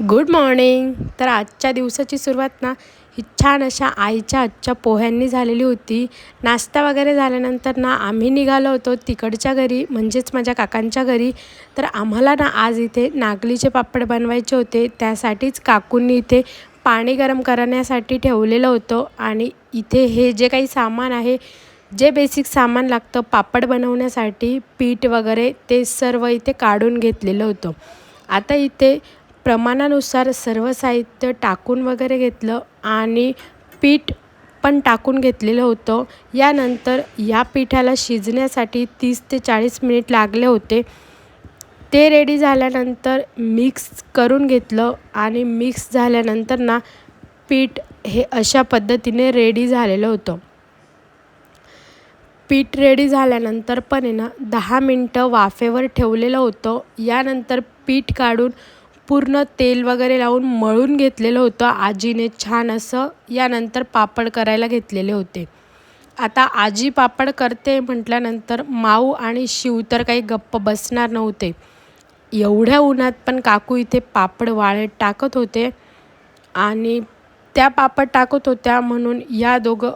Good morning. तर आजच्या दिवसाची सुरुवात ना ही छान अशा आईच्या आजच्या पोह्यांनी झालेली होती। नाश्ता वगैरे झाल्यानंतर ना आम्ही निघालो होतो तिकडच्या घरी, म्हणजेच माझ्या काकांच्या घरी। तर आम्हाला ना आज इथे नागलीचे पापड बनवायचे होते, त्यासाठीच काकूंनी इथे पाणी गरम करण्यासाठी ठेवलेलं होतं। आणि इथे हे जे काही सामान आहे, जे बेसिक सामान लागतं पापड बनवण्यासाठी, पीठ वगैरे, ते सर्व इथे काढून घेतलेलं होतं। आता इथे प्रमाणानुसार सर्व साहित्य टाकून वगैरे घेतलं आणि पीठ पण टाकून घेतलेलं होतं। यानंतर या पिठाला शिजण्यासाठी 30 ते 40 मिनिट लागले होते। ते रेडी झाल्यानंतर मिक्स करून घेतलं आणि मिक्स झाल्यानंतर ना पीठ हे अशा पद्धतीने रेडी झालेलं होतं। पीठ रेडी झाल्यानंतर पण ना 10 मिनटं वाफेवर ठेवलेलं होतं। यानंतर पीठ काढून पूर्ण तेल वगैरे लावून मळून घेतलेलं होतं आजीने छान असं। यानंतर पापड करायला घेतलेले होते। आता आजी पापड करते म्हटल्यानंतर माऊ आणि शिव तर काही गप्प बसणार नव्हते। एवढ्या उन्हात पण काकू इथे पापड वाळत टाकत होते आणि त्या पापड टाकत होत्या, म्हणून या दोघं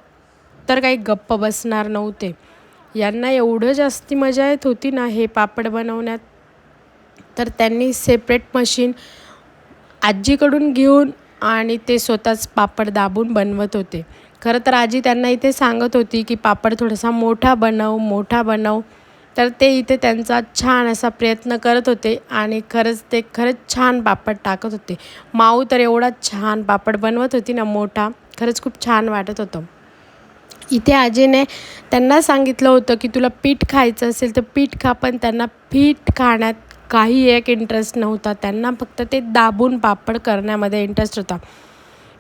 तर काही गप्प बसणार नव्हते। यांना एवढं जास्ती मजा येत होती ना हे पापड बनवण्यात, तर त्यांनी सेपरेट मशीन आजीकडून घेऊन आणि ते स्वतःच पापड दाबून बनवत होते। खरं तर आजी त्यांना इथे सांगत होती की पापड थोडासा मोठा बनव। तर ते इथे त्यांचा छान असा प्रयत्न करत होते आणि खरंच छान पापड टाकत होते। माऊ तर एवढा छान पापड बनवत होती ना मोठा, खरंच खूप छान वाटत होतं। इथे आजीने त्यांना सांगितलं होतं की तुला पीठ खायचं असेल तर पीठ खा, पण त्यांना पीठ खाण्यात काही एक इंटरेस्ट नव्हता। त्यांना फक्त ते दाबून पापड करण्यामध्ये इंटरेस्ट होता।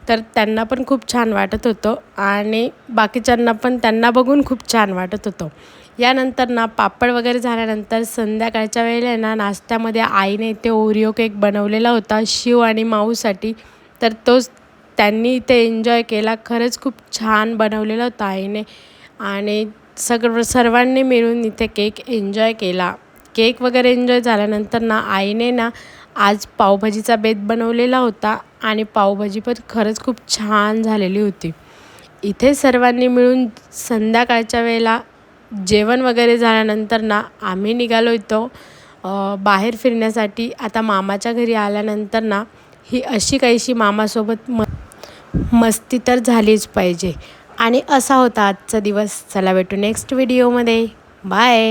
तर त्यांना पण खूप छान वाटत होतं आणि बाकीच्यांना पण त्यांना बघून खूप छान वाटत होतं। यानंतर ना पापड वगैरे झाल्यानंतर संध्याकाळच्या वेळेला ना नाश्त्यामध्ये आईने इथे ओरिओ केक बनवलेला होता शिव आणि माऊसाठी। तर तोच त्यांनी इथे एन्जॉय केला। खरंच खूप छान बनवलेला होता आईने आणि सर्वांनी मिळून इथे केक एन्जॉय केला। केक वगैरे एन्जॉय झाल्यानंतर ना आईने ना आज पावभाजीचा बेत बनवलेला होता आणि पावभाजी पण खरंच खूप छान झालेली होती। इथे सर्वांनी मिळून संध्याकाळच्या वेळेला जेवण वगैरे झाल्यानंतर ना आम्ही निघालो होतो बाहेर फिरण्यासाठी। आता मामाच्या घरी आल्यानंतर ना ही अशी काहीशी मामासोबत मस्ती तर झालीच पाहिजे। आणि असा होता आजचा दिवस। चला भेटू नेक्स्ट व्हिडिओमध्ये। बाय।